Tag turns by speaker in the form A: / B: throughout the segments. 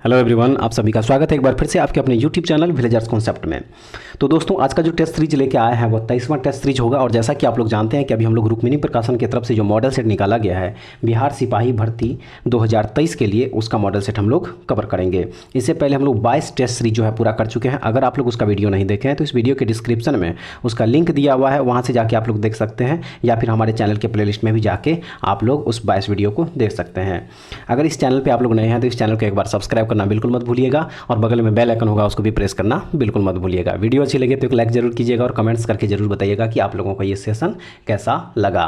A: Hello everyone, आप सभी का स्वागत है एक बार फिर से आपके अपने यूट्यूब चैनल विलेजर्स कॉन्सेप्ट में। तो दोस्तों, आज का जो टेस्ट सीरीज लेके आया है वो 23वां टेस्ट सीरीज होगा। और जैसा कि आप लोग जानते हैं कि अभी हम लोग रुक्मिणी प्रकाशन की तरफ से जो मॉडल सेट निकाला गया है बिहार सिपाही भर्ती 2023 के लिए, उसका मॉडल सेट हम लोग कवर करेंगे। इससे पहले हम लोग 22 टेस्ट सीरीज जो है पूरा कर चुके हैं। अगर आप लोग उसका वीडियो नहीं देखे हैं तो इस वीडियो के डिस्क्रिप्शन में उसका लिंक दिया हुआ है, वहाँ से जाके आप लोग देख सकते हैं, या फिर हमारे चैनल के प्लेलिस्ट में भी जाके आप लोग उस 22 वीडियो को देख सकते हैं। अगर इस चैनल पर आप लोग नए हैं तो इस चैनल को एक बार सब्सक्राइब करना बिल्कुल मत भूलिएगा, और बगल में बेल आइकन होगा उसको भी प्रेस करना बिल्कुल मत भूलिएगा। वीडियो अच्छी लगे तो एक लाइक जरूर कीजिएगा और कमेंट्स करके जरूर बताइएगा कि आप लोगों को ये सेशन कैसा लगा,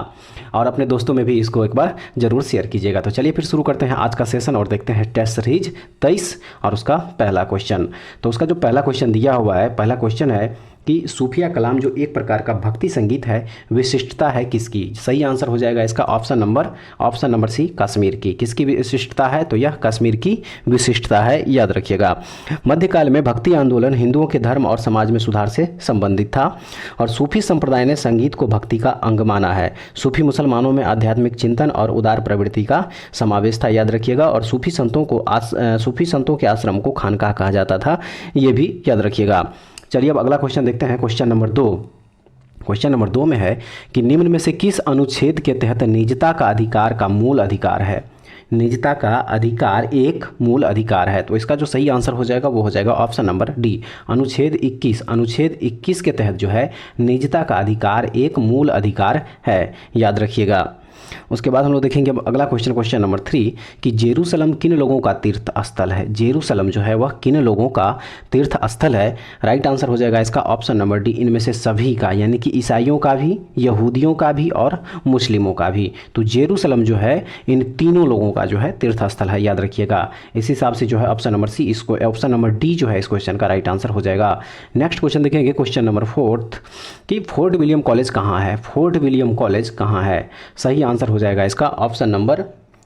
A: और अपने दोस्तों में भी इसको एक बार जरूर शेयर कीजिएगा। तो चलिए फिर शुरू करते हैं आज का सेशन और देखते हैं टेस्ट सीरीज 23 और उसका पहला क्वेश्चन। तो उसका जो पहला क्वेश्चन दिया हुआ है, पहला क्वेश्चन है कि सूफिया कलाम जो एक प्रकार का भक्ति संगीत है, विशिष्टता है किसकी? सही आंसर हो जाएगा इसका ऑप्शन नंबर सी, कश्मीर की। किसकी विशिष्टता है? तो यह कश्मीर की विशिष्टता है, याद रखिएगा। मध्यकाल में भक्ति आंदोलन हिंदुओं के धर्म और समाज में सुधार से संबंधित था, और सूफी संप्रदाय ने संगीत को भक्ति का अंग माना है। सूफी मुसलमानों में आध्यात्मिक चिंतन और उदार प्रवृत्ति का समावेश था, याद रखिएगा। और सूफी संतों के आश्रम को खानकाह कहा जाता था, ये भी याद रखिएगा। चलिए अब अगला क्वेश्चन देखते हैं, क्वेश्चन नंबर 2। क्वेश्चन नंबर 2 में है कि निम्न में से किस अनुच्छेद के तहत निजता का अधिकार का मूल अधिकार है? निजता का अधिकार एक मूल अधिकार है। तो इसका जो सही आंसर हो जाएगा वो हो जाएगा ऑप्शन नंबर डी, अनुच्छेद 21। अनुच्छेद 21 के तहत जो है निजता का अधिकार एक मूल अधिकार है, याद रखिएगा। उसके बाद हम लोग देखेंगे अब अगला क्वेश्चन, क्वेश्चन नंबर 3 कि जेरूसलम किन लोगों का तीर्थ स्थल है? जेरूसलम जो है वह किन लोगों का तीर्थ स्थल है? राइट आंसर हो जाएगा इसका ऑप्शन नंबर डी, इनमें से सभी का, यानी कि ईसाइयों का भी, यहूदियों का भी और मुस्लिमों का भी। तो जेरूसलम जो है इन तीनों लोगों का जो है तीर्थ स्थल है, याद रखिएगा। इस हिसाब से जो है ऑप्शन नंबर सी, इसको ऑप्शन नंबर डी जो है इस क्वेश्चन का राइट आंसर हो जाएगा। नेक्स्ट क्वेश्चन देखेंगे, क्वेश्चन नंबर 4 कि फोर्ट विलियम कॉलेज कहाँ है? फोर्ट विलियम कॉलेज कहाँ है? सही आंसर हो जाएगा इसका option number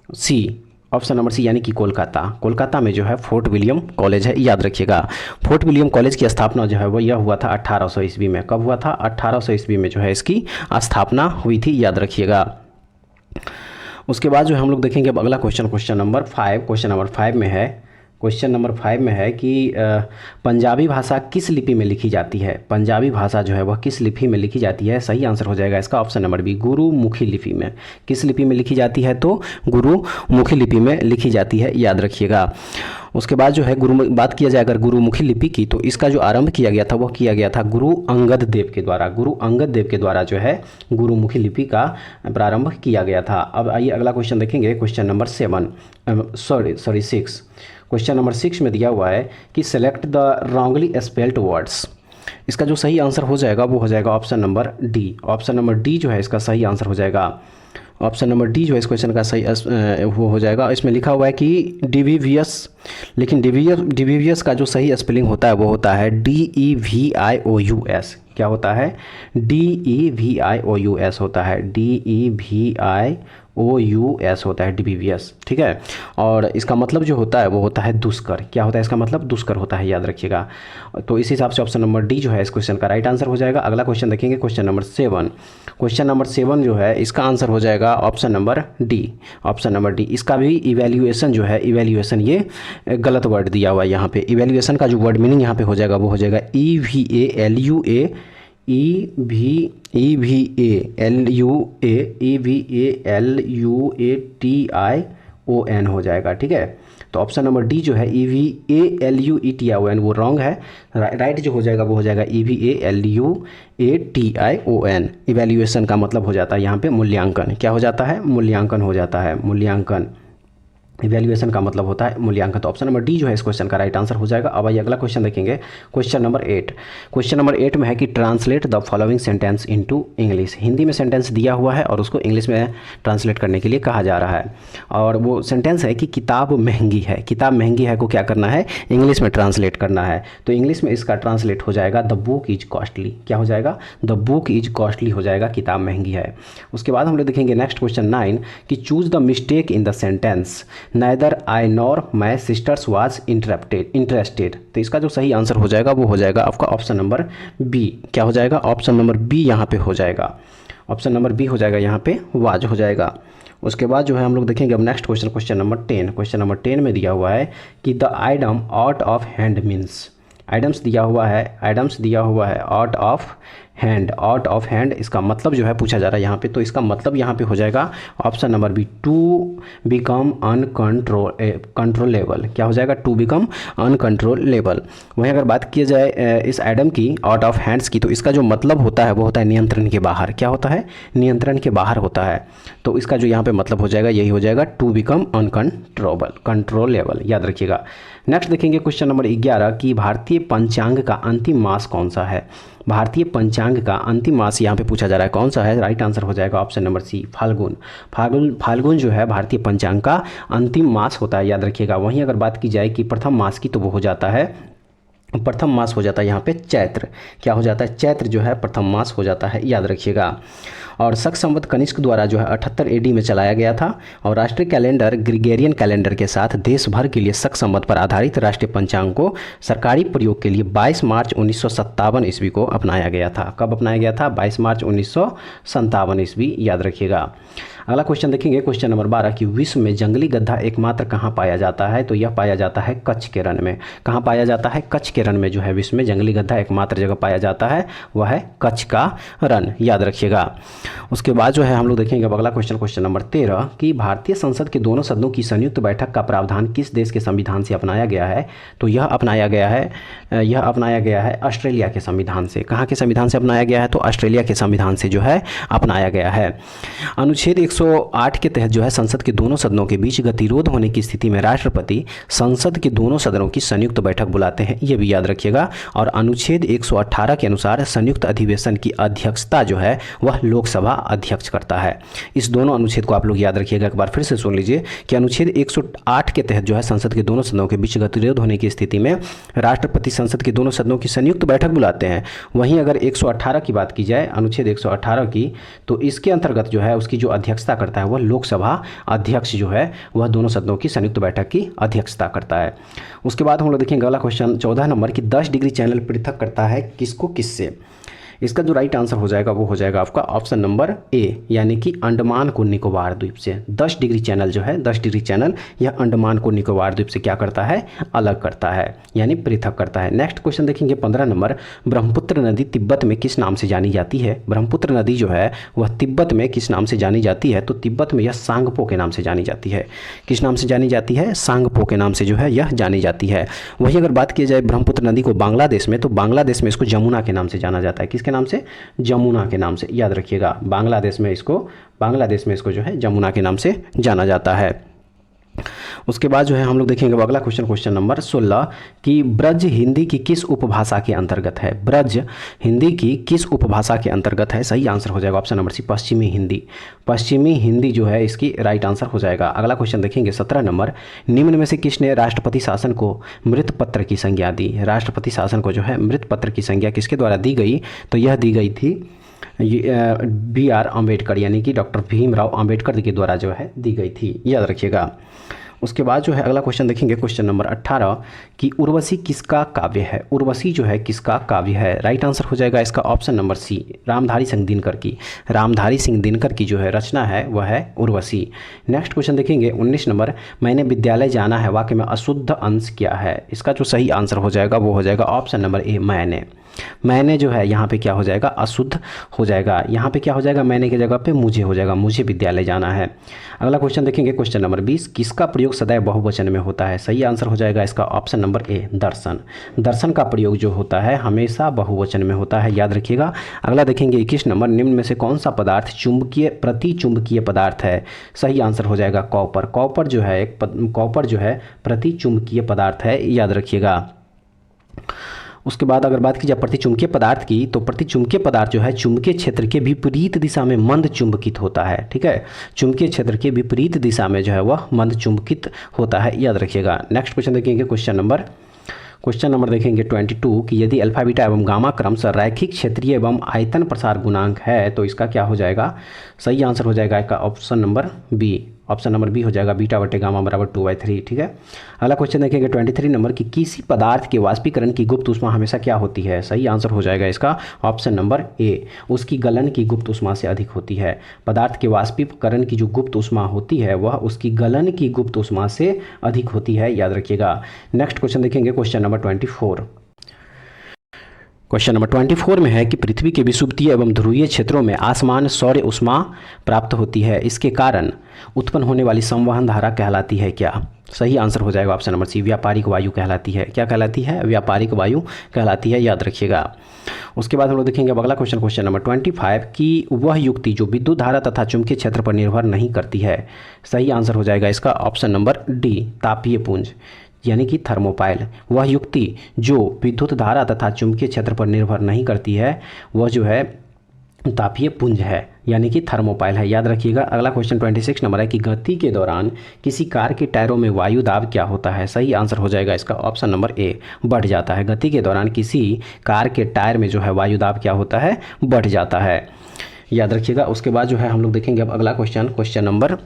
A: C, option number C, यानी कि कोलकाता। कोलकाता में जो है फोर्ट विलियम कॉलेज है, याद रखिएगा। फोर्ट विलियम कॉलेज की स्थापना जो है वो यह हुआ था 1800 ईस्वी में। कब हुआ था? 1800 ईस्वी में जो है इसकी स्थापना हुई थी, याद रखिएगा। उसके बाद जो हम लोग देखेंगे अब अगला question, question number 5। Question number 5 में है, क्वेश्चन नंबर 5 में है कि पंजाबी भाषा किस लिपि में लिखी जाती है? पंजाबी भाषा जो है वह किस लिपि में लिखी जाती है? सही आंसर हो जाएगा इसका ऑप्शन नंबर बी, गुरुमुखी लिपि में। किस लिपि में लिखी जाती है? तो गुरुमुखी लिपि में लिखी जाती है, याद रखिएगा। उसके बाद जो है बात किया जाए अगर गुरुमुखी लिपि की, तो इसका जो आरंभ किया गया था वह किया गया था गुरु अंगद देव के द्वारा। गुरु अंगद देव के द्वारा जो है गुरुमुखी लिपि का प्रारंभ किया गया था। अब आइए अगला क्वेश्चन देखेंगे, क्वेश्चन नंबर 6। क्वेश्चन नंबर 6 में दिया हुआ है कि select the wrongly spelled words. इसका जो सही आंसर हो जाएगा वो हो जाएगा option number D. Option number D जो है इसका सही आंसर हो जाएगा। ऑप्शन नंबर डी जो है इस क्वेश्चन का सही वो हो जाएगा। इसमें लिखा हुआ है कि डिविवियस, लेकिन डिविवियस का जो सही स्पेलिंग होता है वो होता है DEVIOUS। क्या होता है? DEVIOUS होता है, DEVIOUS होता है, डिविवियस। ठीक है, और इसका मतलब जो होता है वो होता है दुष्कर। क्या होता है इसका मतलब? दुष्कर होता है, याद रखिएगा। तो इस हिसाब से ऑप्शन नंबर डी जो है इस क्वेश्चन का राइट आंसर हो जाएगा। अगला क्वेश्चन देखेंगे, क्वेश्चन नंबर 7। क्वेश्चन नंबर 7 जो है इसका आंसर हो जाएगा option number D, option number D. इसका भी इवैल्यूएशन जो है, इवैल्यूएशन ये गलत वर्ड दिया हुआ है यहाँ पे। इवैल्यूएशन का जो वर्ड मीनिंग यहाँ पे हो जाएगा वो हो जाएगा EVALUATION हो जाएगा। ठीक है, तो ऑप्शन नंबर डी जो है EVALUETION वो रॉन्ग है। राइट जो हो जाएगा वो हो जाएगा EVALUATION। इवैल्यूएशन का मतलब हो जाता है यहाँ पे मूल्यांकन। क्या हो जाता है? मूल्यांकन हो जाता है, मूल्यांकन। इवैल्यूएशन का मतलब होता है मूल्यांकन। तो ऑप्शन नंबर डी जो है इस क्वेश्चन का राइट आंसर हो जाएगा। अब आइए अगला क्वेश्चन देखेंगे, क्वेश्चन नंबर 8। क्वेश्चन नंबर 8 में है कि translate the following sentence into English. Hindi में सेंटेंस दिया हुआ है और उसको इंग्लिश में ट्रांसलेट करने के लिए कहा जा रहा है। और वो सेंटेंस है कि किताब महंगी है। किताब महंगी है को क्या करना है? इंग्लिश में ट्रांसलेट करना है। तो इंग्लिश में इसका ट्रांसलेट हो जाएगा द बुक इज कॉस्टली। क्या हो जाएगा? द बुक इज कॉस्टली हो जाएगा, किताब महंगी है। उसके बाद हम लोग देखेंगे नेक्स्ट क्वेश्चन 9 कि choose the mistake in the sentence neither I nor my sisters was interested. तो इसका जो सही आंसर हो जाएगा वो हो जाएगा आपका ऑप्शन नंबर बी। क्या हो जाएगा? ऑप्शन नंबर बी यहाँ पे हो जाएगा। ऑप्शन नंबर बी हो जाएगा यहाँ पे वाज हो जाएगा। उसके बाद जो है हम लोग देखेंगे अब next question, question number 10। Question number 10 में दिया हुआ है कि the item out of hand means, items दिया हुआ है, आइटम्स दिया हुआ है out of hand, out of hand इसका मतलब जो है पूछा जा रहा है यहाँ पे, तो इसका मतलब यहाँ पे हो जाएगा option number B, to become controllable. क्या हो जाएगा? To become uncontrollable. वहीं अगर बात की जाए इस आइटम की आउट ऑफ हैंड्स की, तो इसका जो मतलब होता है वो होता है नियंत्रण के बाहर। क्या होता है? नियंत्रण के बाहर होता है। तो इसका जो यहाँ पे मतलब हो जाएगा यही हो जाएगा, टू बिकम कंट्रोलेबल, याद रखिएगा। नेक्स्ट देखेंगे क्वेश्चन नंबर 11 कि भारतीय पंचांग का अंतिम मास कौन सा है? भारतीय पंचांग का अंतिम मास यहाँ पे पूछा जा रहा है, कौन सा है? राइट आंसर हो जाएगा option number C, Phalgun. Phalgun जो है भारतीय पंचांग का अंतिम मास होता है, याद रखिएगा। वहीं अगर बात की जाए कि प्रथम मास की, तो वो हो जाता है, प्रथम मास हो जाता है यहाँ पे चैत्र। क्या हो जाता है? चैत्र जो है प्रथम मास हो जाता है, याद रखिएगा। और शक संवत कनिष्क द्वारा जो है 78 एडी में चलाया गया था। और राष्ट्रीय कैलेंडर ग्रिगोरियन कैलेंडर के साथ देश भर के लिए शक संवत पर आधारित राष्ट्रीय पंचांग को सरकारी प्रयोग के लिए 22 मार्च 1957 ईस्वी को अपनाया गया था। कब अपनाया गया था? 22 मार्च 1957 ईस्वी, याद रखिएगा। अगला क्वेश्चन देखेंगे क्वेश्चन नंबर 12 कि विश्व में जंगली गधा एकमात्र कहाँ पाया जाता है? तो यह पाया जाता है कच्छ के रण में। कहाँ पाया जाता है? कच्छ के रण में जो है विश्व में जंगली गधा एकमात्र जगह पाया जाता है वह है कच्छ का रण, याद रखिएगा। उसके बाद जो है हम लोग देखेंगे अब अगला क्वेश्चन, क्वेश्चन नंबर 13 कि भारतीय संसद के दोनों सदनों की संयुक्त बैठक का प्रावधान किस देश के संविधान से अपनाया गया है? तो यह अपनाया गया है ऑस्ट्रेलिया के संविधान से। कहाँ के संविधान से अपनाया गया है? तो ऑस्ट्रेलिया के संविधान से जो है अपनाया गया है। अनुच्छेद 108 के तहत जो है संसद के दोनों सदनों के बीच गतिरोध होने की स्थिति में राष्ट्रपति संसद के दोनों सदनों की संयुक्त बैठक बुलाते हैं, ये भी याद रखिएगा। और अनुच्छेद 118 के अनुसार संयुक्त अधिवेशन की अध्यक्षता जो है वह लोकसभा अध्यक्ष करता है। इस दोनों अनुच्छेद को आप लोग याद रखिएगा, एक बार फिर से सुन लीजिए कि अनुच्छेद 108 के तहत जो है संसद के दोनों सदनों के बीच गतिरोध होने की स्थिति में राष्ट्रपति संसद के दोनों सदनों की संयुक्त बैठक बुलाते हैं। वहीं अगर 118 की बात की जाए, अनुच्छेद 118 की, तो इसके अंतर्गत जो है उसकी जो अध्यक्षता करता है वह लोकसभा अध्यक्ष जो है वह दोनों सदनों की संयुक्त बैठक की अध्यक्षता करता है। उसके बाद हम लोग देखेंगे अगला क्वेश्चन 14 नंबर की 10 डिग्री चैनल पृथक करता है किसको किससे? इसका जो राइट आंसर हो जाएगा वो हो जाएगा आपका ऑप्शन नंबर ए, यानी कि अंडमान को निकोबार द्वीप से। 10 डिग्री चैनल जो है, 10 डिग्री चैनल यह अंडमान को निकोबार द्वीप से क्या करता है? अलग करता है, यानी पृथक करता है। नेक्स्ट क्वेश्चन देखेंगे 15 नंबर, ब्रह्मपुत्र नदी तिब्बत में किस नाम से जानी जाती है? ब्रह्मपुत्र नदी जो है वह तिब्बत में किस नाम से जानी जाती है? तो तिब्बत में यह सांगपो के नाम से जानी जाती है। किस नाम से जानी जाती है? सांगपो के नाम से जो है यह जानी जाती है। वहीं अगर बात की जाए ब्रह्मपुत्र नदी को बांग्लादेश में, तो बांग्लादेश में इसको जमुना के नाम से जाना जाता है। किसके नाम से? जमुना के नाम से, याद रखिएगा। बांग्लादेश में इसको जो है जमुना के नाम से जाना जाता है। उसके बाद जो है हम लोग देखेंगे अगला क्वेश्चन, क्वेश्चन नंबर 16 कि ब्रज हिंदी की किस उपभाषा के अंतर्गत है? ब्रज हिंदी की किस उपभाषा के अंतर्गत है? सही आंसर हो जाएगा ऑप्शन नंबर सी, पश्चिमी हिंदी। पश्चिमी हिंदी जो है इसकी राइट आंसर हो जाएगा। अगला क्वेश्चन देखेंगे 17 नंबर, निम्न में से किसने राष्ट्रपति शासन को मृत पत्र की संज्ञा दी? राष्ट्रपति शासन को जो है मृत पत्र की संज्ञा किसके द्वारा दी गई? तो यह दी गई थी BR अम्बेडकर, यानी कि डॉक्टर भीमराव अम्बेडकर के द्वारा जो है दी गई थी, याद रखिएगा। उसके बाद जो है अगला क्वेश्चन देखेंगे क्वेश्चन नंबर 18 कि उर्वशी किसका काव्य है? उर्वशी जो है किसका काव्य है? राइट आंसर हो जाएगा इसका option number C, Ramdhari Singh Dinkar की। रामधारी सिंह दिनकर की जो है रचना है वह है उर्वशी। नेक्स्ट क्वेश्चन देखेंगे 19 नंबर, मैंने विद्यालय जाना है वाक्य में अशुद्ध अंश क्या है? इसका जो सही आंसर हो जाएगा वो हो जाएगा ऑप्शन नंबर ए, मैंने जो है यहाँ पे क्या हो जाएगा? अशुद्ध हो जाएगा। यहाँ पे क्या हो जाएगा? मैंने की जगह पे मुझे हो जाएगा, मुझे विद्यालय जाना है। अगला क्वेश्चन देखेंगे क्वेश्चन नंबर 20, किसका प्रयोग सदैव बहुवचन में होता है? सही आंसर हो जाएगा इसका ऑप्शन नंबर ए, दर्शन। दर्शन का प्रयोग जो होता है हमेशा बहुवचन में होता है, याद रखिएगा। अगला देखेंगे 21 नंबर, निम्न में से कौन सा पदार्थ प्रति चुंबकीय पदार्थ है? सही आंसर हो जाएगा कॉपर। कॉपर जो है प्रति चुंबकीय पदार्थ है, याद रखिएगा। उसके बाद अगर बात की जाए प्रतिचुंबकीय पदार्थ की, तो प्रतिचुंबकीय पदार्थ जो है चुंबकीय क्षेत्र के विपरीत दिशा में मंद चुंबकित होता है, ठीक है। चुंबकीय क्षेत्र के विपरीत दिशा में जो है वह मंद चुंबकित होता है, याद रखिएगा। नेक्स्ट क्वेश्चन देखेंगे क्वेश्चन नंबर देखेंगे 22 कि यदि अल्फा बीटा एवं गामा क्रमशः रैखिक क्षेत्रीय एवं आयतन प्रसार गुणांक है तो इसका क्या हो जाएगा? सही आंसर हो जाएगा इसका option number B, option number B हो जाएगा, बीटा बटे गामा बराबर 2/3। ठीक है, अगला क्वेश्चन देखेंगे 23 नंबर की किसी पदार्थ के वाष्पीकरण की गुप्त ऊष्मा हमेशा क्या होती है? सही आंसर हो जाएगा इसका ऑप्शन नंबर ए, उसकी गलन की गुप्त ऊष्मा से अधिक होती है। पदार्थ के वाष्पीकरण की जो गुप्त ऊष्मा होती है वह उसकी गलन की गुप्त ऊष्मा से अधिक होती है, याद रखिएगा। नेक्स्ट क्वेश्चन देखेंगे क्वेश्चन नंबर 24। क्वेश्चन नंबर 24 में है कि पृथ्वी के विषुवतीय एवं ध्रुवीय क्षेत्रों में आसमान सौर्य ऊष्मा प्राप्त होती है, इसके कारण उत्पन्न होने वाली संवहन धारा कहलाती है क्या? सही आंसर हो जाएगा ऑप्शन नंबर सी, व्यापारिक वायु कहलाती है। क्या कहलाती है? व्यापारिक वायु कहलाती है, याद रखिएगा। उसके बाद हम लोग देखेंगे अगला क्वेश्चन, क्वेश्चन नंबर 25 की वह युक्ति जो विद्युत धारा तथा चुंबकीय क्षेत्र पर निर्भर नहीं करती है। सही आंसर हो जाएगा इसका ऑप्शन नंबर डी, तापीय पुंज यानी कि थर्मोपाइल। वह युक्ति जो विद्युत धारा तथा चुंबकीय क्षेत्र पर निर्भर नहीं करती है वह जो है तापीय पुंज है, यानी कि थर्मोपाइल है, याद रखिएगा। अगला क्वेश्चन 26 नंबर है कि गति के दौरान किसी कार के टायरों में वायु दाब क्या होता है? सही आंसर हो जाएगा इसका ऑप्शन नंबर ए, बढ़ जाता है। गति के दौरान किसी कार के टायर में जो है वायु दाब क्या होता है? बढ़ जाता है, याद रखिएगा। उसके बाद जो है हम लोग देखेंगे अब अगला question, question number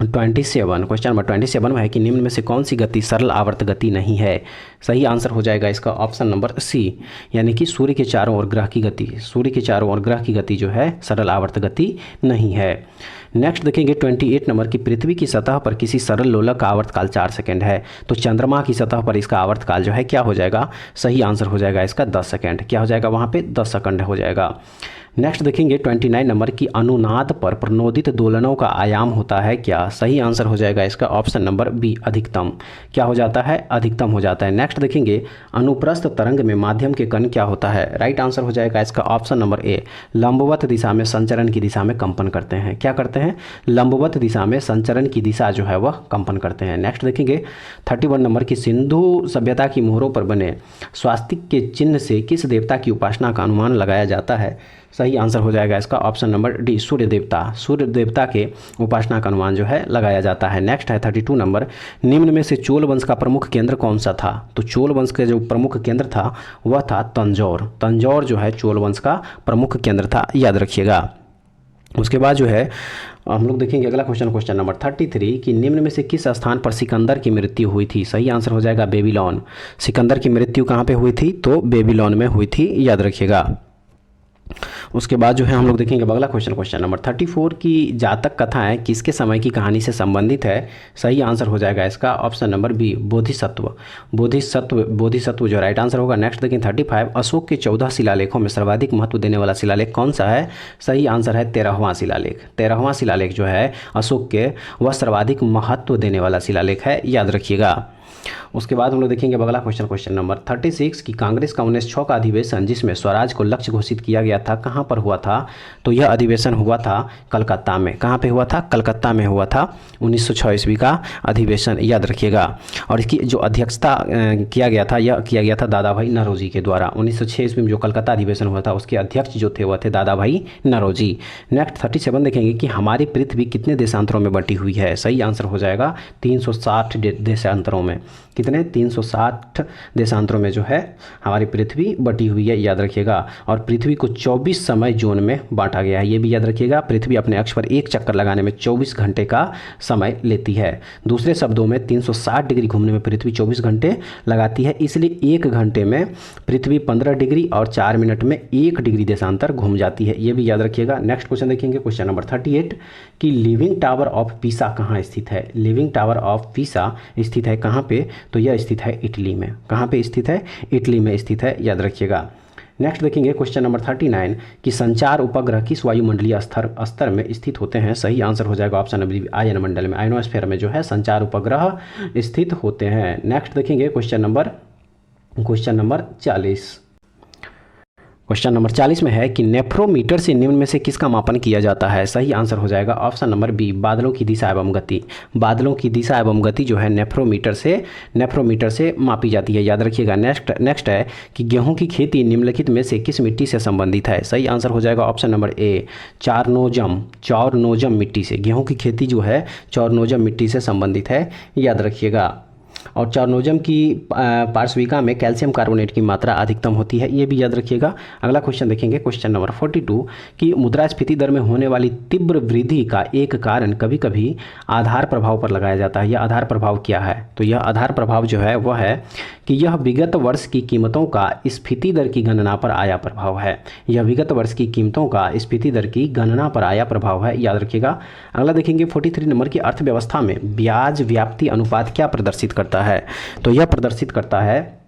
A: 27। Question number 27 में है कि निम्न में से कौन सी गति सरल आवर्त गति नहीं है? सही आंसर हो जाएगा इसका ऑप्शन नंबर सी, यानी कि सूर्य के चारों ओर ग्रह की गति। सूर्य के चारों ओर ग्रह की गति जो है सरल आवर्त गति नहीं है। नेक्स्ट देखेंगे 28 नंबर की पृथ्वी की सतह पर किसी सरल लोलक का आवर्तकाल 4 सेकंड है, तो चंद्रमा की सतह पर इसका आवर्तकाल जो है क्या हो जाएगा? सही आंसर हो जाएगा इसका 10 सेकंड। क्या हो जाएगा वहाँ पे? 10 सेकंड हो जाएगा। नेक्स्ट देखेंगे 29 नंबर की अनुनाद पर प्रणोदित दोलनों का आयाम होता है क्या? सही आंसर हो जाएगा इसका ऑप्शन नंबर बी, अधिकतम। क्या हो जाता है? अधिकतम हो जाता है। नेक्स्ट देखेंगे अनुप्रस्थ तरंग में माध्यम के कण क्या होता है? राइट आंसर हो जाएगा इसका ऑप्शन नंबर ए, लंबवत दिशा में संचरण की दिशा में कंपन करते हैं। क्या करते हैं? लंबवत दिशा में संचरण की दिशा जो है वह कंपन करते हैं। नेक्स्ट देखेंगे 31 नंबर की सिंधु सभ्यता की मोहरों पर बने स्वास्तिक के चिन्ह से किस देवता की उपासना का अनुमान लगाया जाता है? सही आंसर हो जाएगा इसका ऑप्शन नंबर डी, सूर्य देवता। सूर्य देवता के उपासना का अनुमान जो है लगाया जाता है। नेक्स्ट है 32 नंबर, निम्न में से चोल वंश का प्रमुख केंद्र कौन सा था? तो चोल वंश का जो प्रमुख केंद्र था वह था तंजौर। तंजौर जो है चोल वंश का प्रमुख केंद्र था, याद रखिएगा। उसके बाद जो है हम लोग देखेंगे अगला क्वेश्चन, क्वेश्चन नंबर 33 कि निम्न में से किस स्थान पर सिकंदर की मृत्यु हुई थी? सही आंसर हो जाएगा बेबीलोन। सिकंदर की मृत्यु कहाँ पे हुई थी? तो बेबीलोन में हुई थी, याद रखिएगा। उसके बाद जो है हम लोग देखेंगे अगला क्वेश्चन, क्वेश्चन नंबर 34 की जातक कथाएं किसके समय की कहानी से संबंधित है? सही आंसर हो जाएगा इसका option number B, Bodhisattva. Bodhisattva जो राइट आंसर होगा। नेक्स्ट देखें 35, अशोक के 14 शिलालेखों में सर्वाधिक महत्व देने वाला शिलालेख कौन सा है? सही आंसर है 13वां शिलालेख। 13वां शिलालेख जो है अशोक के वह सर्वाधिक महत्व देने वाला शिलालेख है, याद रखिएगा। उसके बाद हम लोग देखेंगे अगला क्वेश्चन, क्वेश्चन नंबर 36 की कांग्रेस का 1906 का अधिवेशन जिसमें स्वराज को लक्ष्य घोषित किया गया था कहाँ पर हुआ था? तो यह अधिवेशन हुआ था कलकत्ता में। कहाँ पे हुआ था? कलकत्ता में हुआ था 1906 ईस्वी का अधिवेशन, याद रखिएगा। और इसकी जो अध्यक्षता किया गया था यह किया गया था दादा भाई नौरोजी के द्वारा। 1906 ईस्वी में जो कलकत्ता अधिवेशन हुआ था उसके अध्यक्ष जो थे वह थे दादा भाई नौरोजी। नेक्स्ट 37 देखेंगे कि हमारी पृथ्वी कितने देशांतरों में बटी हुई है? सही आंसर हो जाएगा 360 देशांतरों में। कितने? 360 देशांतरों में जो है हमारी पृथ्वी बटी हुई है, याद रखिएगा। और पृथ्वी को 24 समय जोन में बांटा गया है, ये भी याद रखिएगा। पृथ्वी अपने अक्ष पर एक चक्कर लगाने में 24 घंटे का समय लेती है। दूसरे शब्दों में 360 डिग्री घूमने में पृथ्वी 24 घंटे लगाती है, इसलिए 1 घंटे में पृथ्वी 15 डिग्री और 4 मिनट में 1 डिग्री देशांतर घूम जाती है, ये भी याद रखिएगा। नेक्स्ट क्वेश्चन देखेंगे क्वेश्चन नंबर 38 कि लिविंग टावर ऑफ पीसा कहाँ स्थित है? लिविंग टावर ऑफ पीसा स्थित है कहाँ पे? तो यह स्थित है इटली में। कहाँ पे स्थित है? इटली में स्थित है, याद रखिएगा। नेक्स्ट देखेंगे क्वेश्चन नंबर 39 कि संचार उपग्रह किस वायुमंडलीय स्तर में स्थित होते हैं? सही आंसर हो जाएगा ऑप्शन नंबर आयन मंडल में, आयनोस्फीयर में जो है संचार उपग्रह स्थित होते हैं। नेक्स्ट देखेंगे क्वेश्चन नंबर 40। क्वेश्चन नंबर 40 में है कि नेफ्रोमीटर से निम्न में से किसका मापन किया जाता है? सही आंसर हो जाएगा ऑप्शन नंबर बी, बादलों की दिशा एवं गति। बादलों की दिशा एवं गति जो है नेफ्रोमीटर से मापी जाती है, याद रखिएगा। नेक्स्ट है कि गेहूं की खेती निम्नलिखित में से किस मिट्टी से संबंधित है? सही आंसर हो जाएगा ऑप्शन नंबर ए, चौरनोजम मिट्टी से। गेहूं की खेती जो है चौरनोजम मिट्टी से संबंधित है, याद रखिएगा। और चार्नोजम की पार्श्विका में कैल्शियम कार्बोनेट की मात्रा अधिकतम होती है, ये भी याद रखिएगा। अगला क्वेश्चन देखेंगे, क्वेश्चन नंबर 42 कि मुद्रास्फीति दर में होने वाली तीव्र वृद्धि का एक कारण कभी कभी आधार प्रभाव पर लगाया जाता है। यह आधार प्रभाव क्या है? तो यह आधार प्रभाव जो है वह है कि यह विगत वर्ष की कीमतों का स्फीति दर की गणना पर आया प्रभाव है। यह विगत वर्ष की कीमतों का स्फीति दर की गणना पर आया प्रभाव है, याद रखिएगा। अगला देखेंगे 43 नंबर की अर्थव्यवस्था में ब्याज व्याप्ति अनुपात क्या प्रदर्शित करता है? तो यह प्रदर्शित करता है,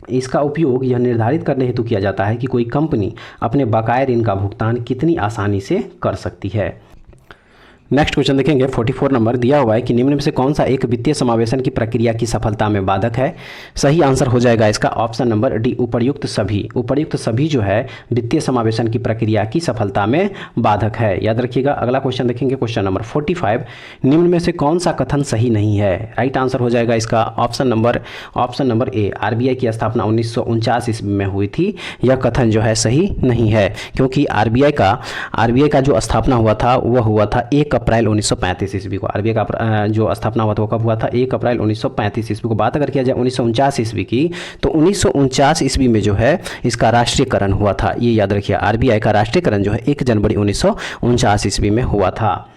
A: इसका उपयोग यह निर्धारित करने हेतु किया जाता है कि कोई कंपनी अपने बकाया ऋण का भुगतान कितनी आसानी से कर सकती है। नेक्स्ट क्वेश्चन देखेंगे 44 नंबर दिया हुआ है कि निम्न में से कौन सा एक वित्तीय समावेशन की प्रक्रिया की सफलता में बाधक है? सही आंसर हो जाएगा इसका ऑप्शन नंबर डी, उपर्युक्त सभी। उपर्युक्त सभी जो है वित्तीय समावेशन की प्रक्रिया की सफलता में बाधक है, याद रखिएगा। अगला क्वेश्चन देखेंगे क्वेश्चन नंबर 45, निम्न में से कौन सा कथन सही नहीं है? राइट आंसर हो जाएगा इसका ऑप्शन नंबर ए, आरबीआई की स्थापना 1949 ईस्वी में हुई थी। यह कथन जो है सही नहीं है, क्योंकि आरबीआई का जो स्थापना हुआ था वह हुआ था 1 अप्रैल 1935 ईस्वी को। आरबीआई का जो स्थापना हुआ था वो कब हुआ था? 1 अप्रैल 1935 ईस्वी को। बात अगर किया जाए 1949 ईस्वी की, तो 1949 ईस्वी में जो है इसका राष्ट्रीयकरण हुआ था, ये याद रखिए। आरबीआई का राष्ट्रीयकरण जो है 1 जनवरी 1949 ईस्वी में हुआ था।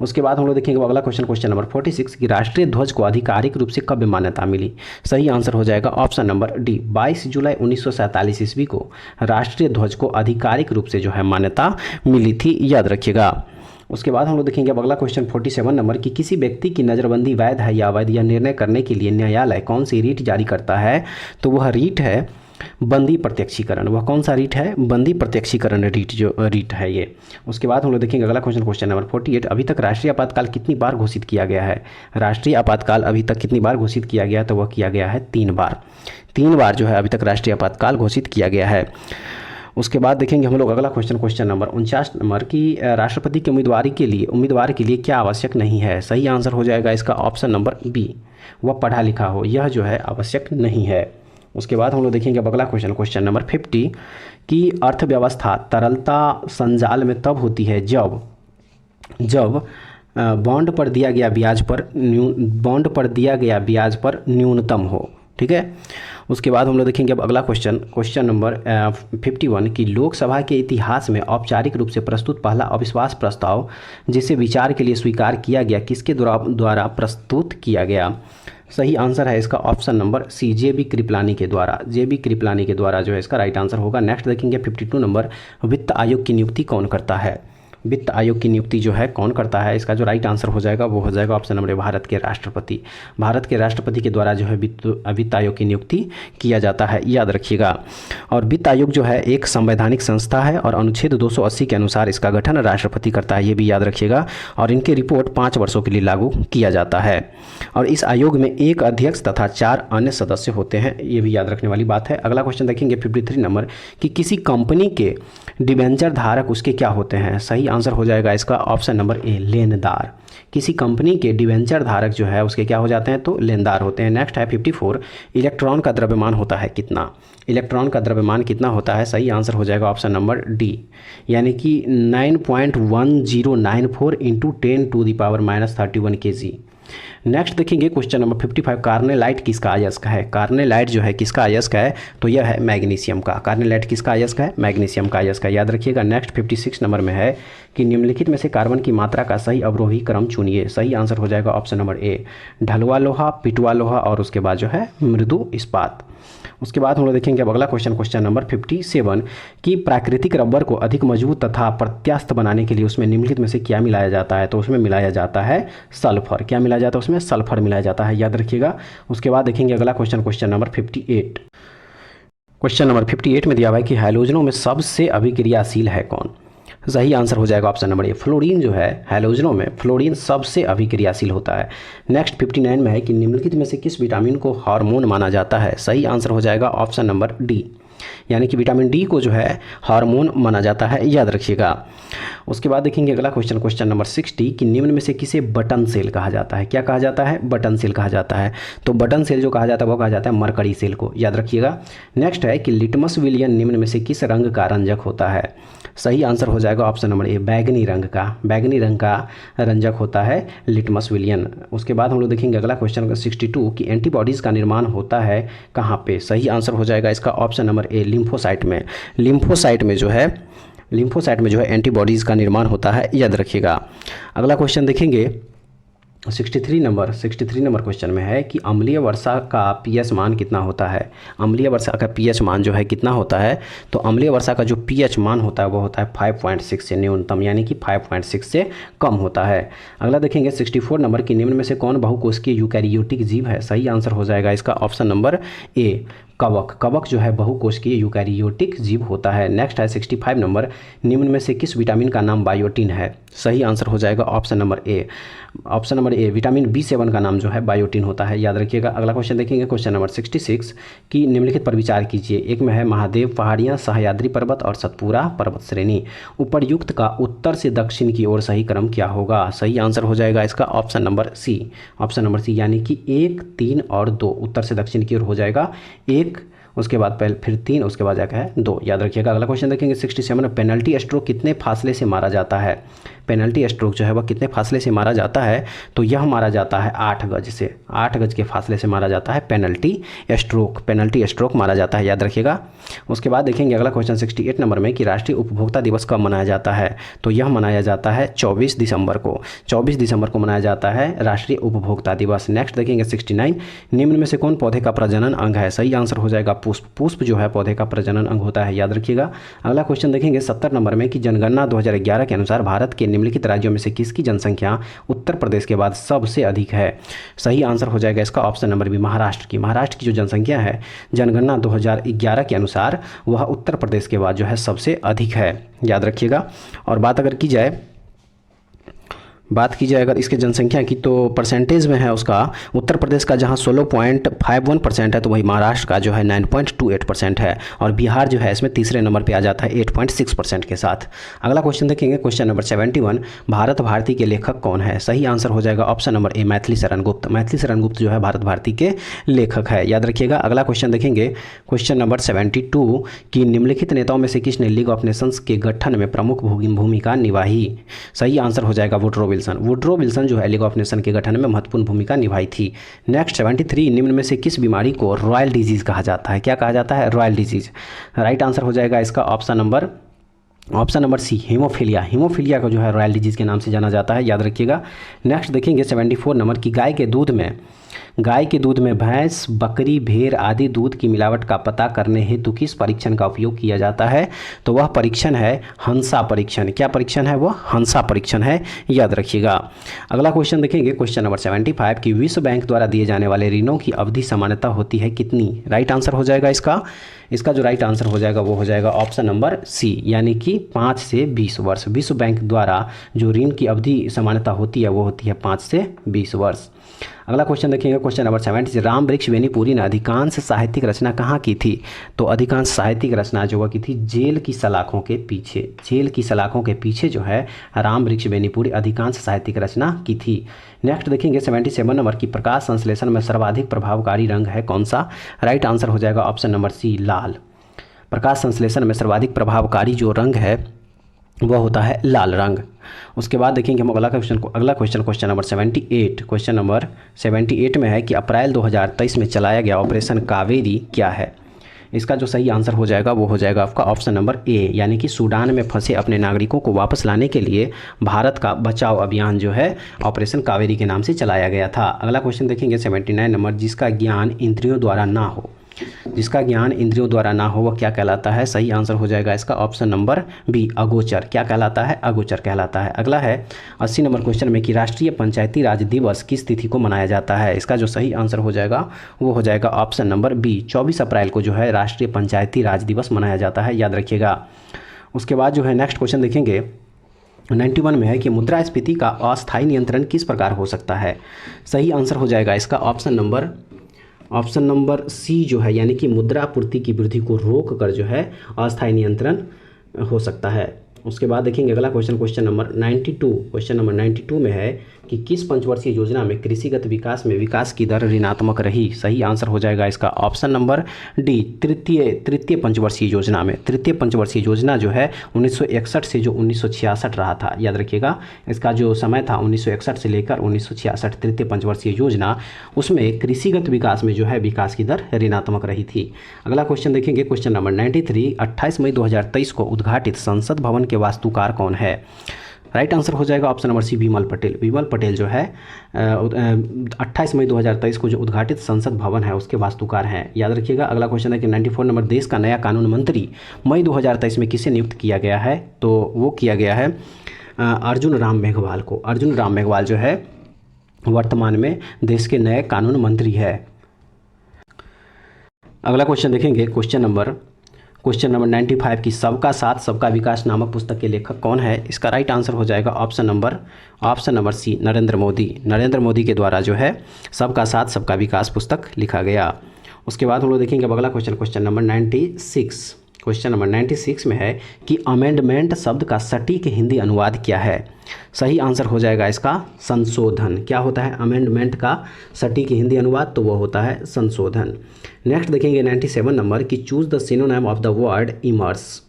A: उसके बाद हम लोग देखेंगे अगला क्वेश्चन नंबर 46 कि राष्ट्रीय ध्वज को आधिकारिक रूप से कब मान्यता मिली? सही आंसर हो जाएगा ऑप्शन नंबर डी, 22 जुलाई 1947 ईस्वी को राष्ट्रीय ध्वज को आधिकारिक रूप से जो है मान्यता मिली थी, याद रखिएगा। उसके बाद हम लोग देखेंगे अब अगला क्वेश्चन 47 नंबर कि किसी व्यक्ति की नज़रबंदी वैध है या अवैध यह निर्णय करने के लिए न्यायालय कौन सी रीट जारी करता है? तो वह रीट है बंदी प्रत्यक्षीकरण। वह कौन सा रीट है? बंदी प्रत्यक्षीकरण रीट है ये। उसके बाद हम लोग देखेंगे अगला क्वेश्चन नंबर 48, अभी तक राष्ट्रीय आपातकाल कितनी बार घोषित किया गया है? राष्ट्रीय आपातकाल अभी तक कितनी बार घोषित किया गया? तो वह किया गया है 3 बार। 3 बार जो है अभी तक राष्ट्रीय आपातकाल घोषित किया गया है। उसके बाद देखेंगे हम लोग अगला क्वेश्चन नंबर 49 नंबर की राष्ट्रपति के उम्मीदवार के लिए क्या आवश्यक नहीं है? सही आंसर हो जाएगा इसका ऑप्शन नंबर बी, वह पढ़ा लिखा हो, यह जो है आवश्यक नहीं है। उसके बाद हम लोग देखेंगे अब अगला क्वेश्चन नंबर 50 कि अर्थव्यवस्था तरलता संजाल में तब होती है जब बॉन्ड पर दिया गया ब्याज पर न्यूनतम हो, ठीक है। उसके बाद हम लोग देखेंगे अब अगला क्वेश्चन नंबर 51 कि लोकसभा के इतिहास में औपचारिक रूप से प्रस्तुत पहला अविश्वास प्रस्ताव जिसे विचार के लिए स्वीकार किया गया किसके द्वारा प्रस्तुत किया गया? सही आंसर है इसका ऑप्शन नंबर सी, जेबी कृपलानी के द्वारा जो है इसका राइट आंसर होगा। नेक्स्ट देखेंगे 52 नंबर वित्त आयोग की नियुक्ति कौन करता है? वित्त आयोग की नियुक्ति जो है कौन करता है? इसका जो राइट आंसर हो जाएगा वो हो जाएगा ऑप्शन नंबर भारत के राष्ट्रपति के द्वारा जो है वित्त आयोग की नियुक्ति किया जाता है, याद रखिएगा। और वित्त आयोग जो है एक संवैधानिक संस्था है और अनुच्छेद 280 के अनुसार इसका गठन राष्ट्रपति करता है, ये भी याद रखिएगा। और इनकी रिपोर्ट 5 वर्षों के लिए लागू किया जाता है। और इस आयोग में 1 अध्यक्ष तथा 4 अन्य सदस्य होते हैं, ये भी याद रखने वाली बात है। अगला क्वेश्चन देखेंगे 53 नंबर कि किसी कंपनी के डिबेंचर धारक उसके क्या होते हैं? सही आंसर हो जाएगा इसका ऑप्शन नंबर ए, लेनदार। किसी कंपनी के डिबेंचर धारक जो है उसके क्या हो जाते हैं? तो लेनदार होते हैं। नेक्स्ट है 54, इलेक्ट्रॉन का द्रव्यमान होता है कितना? इलेक्ट्रॉन का द्रव्यमान कितना होता है? सही आंसर हो जाएगा ऑप्शन नंबर डी, यानी कि 9.1094 × 10⁻³ kg। नेक्स्ट देखेंगे क्वेश्चन नंबर 55, कार्नेलाइट किसका अयस्क है? कार्नेलाइट जो है किसका अयस्क है? तो यह है मैग्नीशियम का। कार्नेलाइट किसका अयस्क है? मैग्नीशियम का अयस्क है, याद रखिएगा। नेक्स्ट 56 नंबर में है कि निम्नलिखित में से कार्बन की मात्रा का सही अवरोही क्रम चुनिए। सही आंसर हो जाएगा ऑप्शन नंबर ए, ढलुआ लोहा, पिटुआ लोहा और उसके बाद जो है मृदु इस्पात। उसके बाद हम लोग देखेंगे अब अगला क्वेश्चन नंबर 57 कि प्राकृतिक रबर को अधिक मजबूत तथा प्रत्यास्थ बनाने के लिए उसमें निम्नलिखित में से क्या मिलाया जाता है? तो उसमें मिलाया जाता है सल्फर। क्या मिलाया जाता है? उसमें सल्फर मिलाया जाता है, याद रखिएगा। उसके बाद देखेंगे अगला क्वेश्चन नंबर 58। क्वेश्चन नंबर 58 में दिया हुआ है कि हैलोजनों में सबसे अभिक्रियाशील है कौन? सही आंसर हो जाएगा ऑप्शन नंबर ए, फ्लोरीन जो है हैलोजनों में फ्लोरीन सबसे अभिक्रियाशील होता है। नेक्स्ट 59 में है कि निम्नलिखित में से किस विटामिन को हार्मोन माना जाता है? सही आंसर हो जाएगा ऑप्शन नंबर डी, यानी कि विटामिन डी को जो है हार्मोन माना जाता है, याद रखिएगा। उसके बाद देखेंगे अगला क्वेश्चन, क्वेश्चन नंबर 60 कि निम्न में से किसे बटन सेल कहा जाता है। क्या कहा जाता है? बटन सेल कहा जाता है। तो बटन सेल जो कहा जाता है वो कहा जाता है मरकरी सेल को, याद रखिएगा। नेक्स्ट है कि लिटमस विलियन निम्न में से किस रंग का रंजक होता है। सही आंसर हो जाएगा ऑप्शन नंबर ए, बैगनी रंग का। बैगनी रंग का रंजक होता है लिटमस विलियन। उसके बाद हम लोग देखेंगे अगला क्वेश्चन 62 कि एंटीबॉडीज़ का निर्माण होता है कहाँ पे। सही आंसर हो जाएगा इसका ऑप्शन नंबर ए, लिम्फोसाइट में। लिम्फोसाइट में जो है एंटीबॉडीज़ का निर्माण होता है, याद रखिएगा। अगला क्वेश्चन देखेंगे 63 नंबर क्वेश्चन में है कि अम्लीय वर्षा का पीएच मान कितना होता है। अम्लीय वर्षा का पीएच मान जो है कितना होता है, तो अम्लीय वर्षा का जो पीएच मान होता है वो होता है 5.6 से न्यूनतम, यानी कि 5.6 से कम होता है। अगला देखेंगे 64 नंबर की निम्न में से कौन बहुकोशिकीय यूकैरियोटिक जीव है। सही आंसर हो जाएगा इसका ऑप्शन नंबर ए, कवक। कवक जो है बहुकोशिकीय यूकैरियोटिक जीव होता है। नेक्स्ट है 65 नंबर, निम्न में से किस विटामिन का नाम बायोटिन है। सही आंसर हो जाएगा option number A, vitamin B7 का नाम जो है बायोटिन होता है, याद रखिएगा। अगला क्वेश्चन देखेंगे क्वेश्चन नंबर 66 कि निम्नलिखित पर विचार कीजिए। एक में है महादेव पहाड़ियाँ, सह्याद्री पर्वत और सतपुरा पर्वत श्रेणी। उपर्युक्त का उत्तर से दक्षिण की ओर सही क्रम क्या होगा। सही आंसर हो जाएगा इसका ऑप्शन नंबर सी, यानी कि 1, 3 और 2। उत्तर से दक्षिण की ओर हो जाएगा 1, उसके बाद पहले फिर 3, उसके बाद जाकर है 2, याद रखिएगा। अगला क्वेश्चन देखेंगे 67, पेनल्टी स्ट्रोक कितने फासले से मारा जाता है। पेनल्टी स्ट्रोक जो है वह कितने फासले से मारा जाता है, तो यह मारा जाता है 8 गज से। 8 गज के फासले से मारा जाता है पेनल्टी स्ट्रोक मारा जाता है, याद रखिएगा। उसके बाद देखेंगे अगला क्वेश्चन 68 नंबर में कि राष्ट्रीय उपभोक्ता दिवस कब मनाया जाता है। तो यह मनाया जाता है 24 दिसंबर को। 24 दिसंबर को मनाया जाता है राष्ट्रीय उपभोक्ता दिवस। नेक्स्ट देखेंगे 69, निम्न में से कौन पौधे का प्रजनन अंग है। सही आंसर हो जाएगा पुष्प। पुष्प जो है पौधे का प्रजनन अंग होता है, याद रखिएगा। अगला क्वेश्चन देखेंगे 70 नंबर में कि जनगणना 2011 के अनुसार भारत के निम्नलिखित राज्यों में से किसकी जनसंख्या उत्तर प्रदेश के बाद सबसे अधिक है। सही आंसर हो जाएगा इसका ऑप्शन नंबर बी, महाराष्ट्र की। महाराष्ट्र की जो जनसंख्या है जनगणना 2011 के अनुसार वह उत्तर प्रदेश के बाद जो है सबसे अधिक है, याद रखिएगा। और बात की जाए अगर इसके जनसंख्या की, तो परसेंटेज में है उसका उत्तर प्रदेश का जहां 16.51% है, तो वही महाराष्ट्र का जो है 9.28% है। और बिहार जो है इसमें तीसरे नंबर पे आ जाता है 8.6% के साथ। अगला क्वेश्चन देखेंगे क्वेश्चन नंबर 71, भारत भारती के लेखक कौन है। सही आंसर हो जाएगा option number A, Maithili Sharan Gupt. Maithili Sharan Gupt जो है भारत भारती के लेखक है, याद रखिएगा। अगला क्वेश्चन देखेंगे क्वेश्चन नंबर 72 कि निम्नलिखित नेताओं में से किसने लीग ऑफ नेशंस के गठन में प्रमुख भूमिका निभाई। सही आंसर हो जाएगा वुड्रो विल्सन जो है लीग ऑफ नेशन के गठन में महत्वपूर्ण भूमिका निभाई थी। नेक्स्ट 73, निम्न में से किस बीमारी को रॉयल डिजीज़ कहा जाता है। क्या कहा जाता है? Royal disease. राइट आंसर हो जाएगा इसका ऑप्शन नंबर सी, हीमोफीलिया को जो है रॉयल डिजीज़ के नाम से जाना जाता है, याद रखिएगा। नेक्स्ट देखेंगे 74 नंबर की गाय के दूध में भैंस, बकरी, भेड़ आदि दूध की मिलावट का पता करने हेतु किस परीक्षण का उपयोग किया जाता है। तो वह परीक्षण है हंसा परीक्षण। क्या परीक्षण है? वह हंसा परीक्षण है, याद रखिएगा। अगला क्वेश्चन देखेंगे क्वेश्चन नंबर 75 कि विश्व बैंक द्वारा दिए जाने वाले ऋणों की अवधि सामान्यतः होती है कितनी। राइट आंसर हो जाएगा इसका जो राइट आंसर हो जाएगा वो हो जाएगा ऑप्शन नंबर सी, यानी कि 5 से 20 वर्ष। विश्व बैंक द्वारा जो ऋण की अवधि सामान्यता होती है वो होती है 5 से 20 वर्ष। अगला क्वेश्चन देखेंगे क्वेश्चन नंबर 70, राम वृक्ष बेनीपुरी ने अधिकांश साहित्यिक रचना कहाँ की थी। तो अधिकांश साहित्यिक रचना जो की थी जेल की सलाखों के पीछे जो है राम वृक्ष बेनीपुरी अधिकांश साहित्यिक रचना की थी। नेक्स्ट देखेंगे 77 नंबर की प्रकाश संश्लेषण में सर्वाधिक प्रभावकारी रंग है कौन सा। राइट आंसर हो जाएगा ऑप्शन नंबर सी, लाल। प्रकाश संश्लेषण में सर्वाधिक प्रभावकारी जो रंग है वह होता है लाल रंग। उसके बाद देखेंगे हम अगला क्वेश्चन नंबर 78। क्वेश्चन नंबर 78 में है कि अप्रैल 2023 में चलाया गया ऑपरेशन कावेरी क्या है। इसका जो सही आंसर हो जाएगा वो हो जाएगा आपका ऑप्शन नंबर ए, यानी कि सूडान में फंसे अपने नागरिकों को वापस लाने के लिए भारत का बचाव अभियान जो है ऑपरेशन कावेरी के नाम से चलाया गया था। अगला क्वेश्चन देखेंगे 79 नंबर, जिसका ज्ञान इंद्रियों द्वारा ना हो वह क्या कहलाता है। सही आंसर हो जाएगा इसका ऑप्शन नंबर बी, अगोचर। क्या कहलाता है? अगोचर कहलाता है। अगला है 80 नंबर क्वेश्चन में कि राष्ट्रीय पंचायती राज दिवस किस तिथि को मनाया जाता है। इसका जो सही आंसर हो जाएगा वो हो जाएगा ऑप्शन नंबर बी, 24 अप्रैल को जो है राष्ट्रीय पंचायती राज दिवस मनाया जाता है, याद रखिएगा। उसके बाद जो है नेक्स्ट क्वेश्चन देखेंगे 91 में है कि मुद्रास्फीति का अस्थायी नियंत्रण किस प्रकार हो सकता है। सही आंसर हो जाएगा इसका option number option number C जो है यानी कि मुद्रापूर्ति की वृद्धि को रोक कर जो है अस्थायी नियंत्रण हो सकता है। उसके बाद देखेंगे अगला question, question number 92। Question number 92 में है कि किस पंचवर्षीय योजना में कृषिगत विकास में विकास की दर ऋणात्मक रही। सही आंसर हो जाएगा इसका ऑप्शन नंबर डी, तृतीय पंचवर्षीय योजना में। तृतीय पंचवर्षीय योजना जो है 1961 से जो 1966 रहा था, याद रखिएगा इसका जो समय था 1961 से लेकर 1966, तृतीय पंचवर्षीय योजना, उसमें कृषिगत विकास में जो है विकास की दर ऋणात्मक रही थी। अगला क्वेश्चन देखेंगे, क्वेश्चन नंबर 93। 28 मई 2023 को उद्घाटित संसद भवन के वास्तुकार कौन है। राइट आंसर हो जाएगा ऑप्शन नंबर सी, विमल पटेल। विमल पटेल जो है 28 मई 2023 को जो उद्घाटित संसद भवन है उसके वास्तुकार हैं, याद रखिएगा। अगला क्वेश्चन है कि 94 नंबर, देश का नया कानून मंत्री मई 2023 में किसे नियुक्त किया गया है। तो वो किया गया है अर्जुन राम मेघवाल को। अर्जुन राम मेघवाल जो है वर्तमान में देश के नए कानून मंत्री है। अगला क्वेश्चन देखेंगे, क्वेश्चन नंबर 95 की सबका साथ सबका विकास नामक पुस्तक के लेखक कौन है। इसका राइट आंसर हो जाएगा option number C, Narendra Modi. Narendra Modi के द्वारा जो है सबका साथ सबका विकास पुस्तक लिखा गया। उसके बाद हम लोग देखेंगे अगला question, question number 96। Question number 96 में है कि अमेंडमेंट शब्द का सटीक हिंदी अनुवाद क्या है। सही आंसर हो जाएगा इसका संशोधन। क्या होता है अमेंडमेंट का सटीक हिंदी अनुवाद, तो वो होता है संशोधन। नेक्स्ट देखेंगे 97 नंबर की choose the synonym of the word immerse.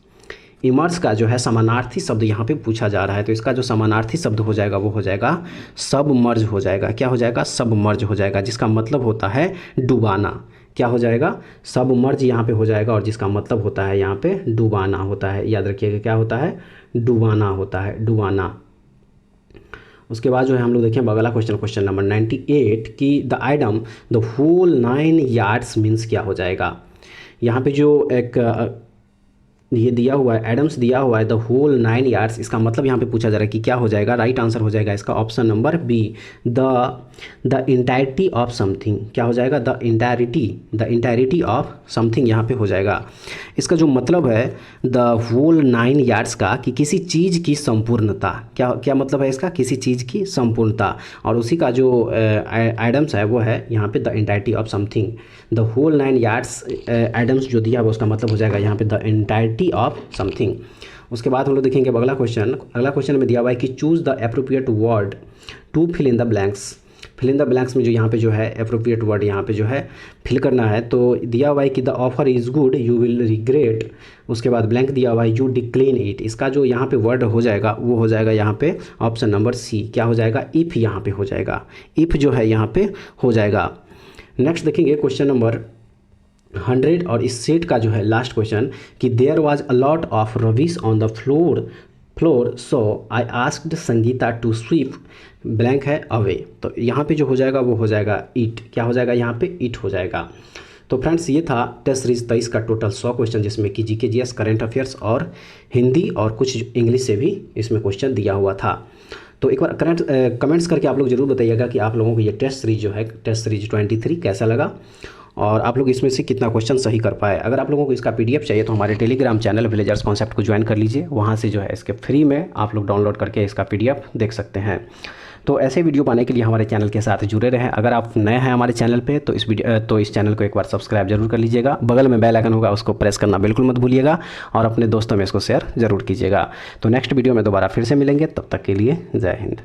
A: Immerse का जो है समानार्थी शब्द यहाँ पे पूछा जा रहा है, तो इसका जो समानार्थी शब्द हो जाएगा वो हो जाएगा सबमर्ज हो जाएगा। क्या हो जाएगा, सबमर्ज हो जाएगा, जिसका मतलब होता है डुबाना। क्या हो जाएगा, सबमर्ज यहाँ पे हो जाएगा और जिसका मतलब होता है यहाँ पे डुबाना होता है। याद रखिएगा क्या होता है, डुबाना होता है, डुबाना। उसके बाद जो है हम लोग देखें अगला क्वेश्चन, क्वेश्चन नंबर 98 की the item the whole 9 yards means क्या हो जाएगा। यहाँ पे जो एक ये दिया हुआ है, एडम्स दिया हुआ है द होल 9 यार्ड्स, इसका मतलब यहाँ पे पूछा जा रहा है कि क्या हो जाएगा। राइट आंसर हो जाएगा इसका option number B, the entirety of something. क्या हो जाएगा, द इंटायरिटी ऑफ समथिंग यहाँ पे हो जाएगा। इसका जो मतलब है द होल 9 यार्ड्स का कि किसी चीज़ की संपूर्णता। क्या मतलब है इसका, किसी चीज़ की संपूर्णता, और उसी का जो एडम्स है वो है यहाँ पे the entirety of something. The whole 9 yards Adams जो दिया है उसका मतलब हो जाएगा यहाँ पे द इंटायरिटी ऑफ समथिंग। उसके बाद हम लोग देखेंगे अगला क्वेश्चन में दिया हुआ है कि choose the appropriate word to fill in the blanks. Fill in the blanks में जो यहाँ पे जो है एप्रोप्रिएट वर्ड यहाँ पे जो है फिल करना है, तो दिया हुआ है कि the offer is good you will regret. उसके बाद ब्लैंक दिया हुआ है यू डिक्लेन इट। इसका जो यहाँ पे वर्ड हो जाएगा वो हो जाएगा यहाँ पे ऑप्शन नंबर सी। क्या हो जाएगा, इफ़ यहाँ पे हो जाएगा, इफ़ जो है यहाँ पे हो जाएगा। नेक्स्ट देखेंगे क्वेश्चन नंबर 100 और इस सेट का जो है लास्ट क्वेश्चन कि there was a lot of rubbish on the floor so I asked Sangeeta to sweep, blank है अवे। तो यहाँ पे जो हो जाएगा वो हो जाएगा इट। क्या हो जाएगा यहाँ पे, इट हो जाएगा। तो फ्रेंड्स ये था टेस्ट सीरीज 23 का टोटल 100 क्वेश्चन, जिसमें कि जीके जीएस, करंट अफेयर्स और हिंदी और कुछ इंग्लिश से भी इसमें क्वेश्चन दिया हुआ था। तो एक बार कमेंट्स करके आप लोग ज़रूर बताइएगा कि आप लोगों को ये टेस्ट सीरीज जो है टेस्ट सीरीज 23 कैसा लगा और आप लोग इसमें से कितना क्वेश्चन सही कर पाए। अगर आप लोगों को इसका पीडीएफ चाहिए तो हमारे टेलीग्राम चैनल विलेजर्स कॉन्सेप्ट को ज्वाइन कर लीजिए, वहाँ से जो है इसके फ्री में आप लोग डाउनलोड करके इसका पीडीएफ देख सकते हैं। तो ऐसे वीडियो पाने के लिए हमारे चैनल के साथ जुड़े रहें। अगर आप नए हैं हमारे चैनल पे तो इस चैनल को एक बार सब्सक्राइब जरूर कर लीजिएगा। बगल में बेल आइकन होगा उसको प्रेस करना बिल्कुल मत भूलिएगा और अपने दोस्तों में इसको शेयर जरूर कीजिएगा। तो नेक्स्ट वीडियो में दोबारा फिर से मिलेंगे, तब तक के लिए जय हिंद।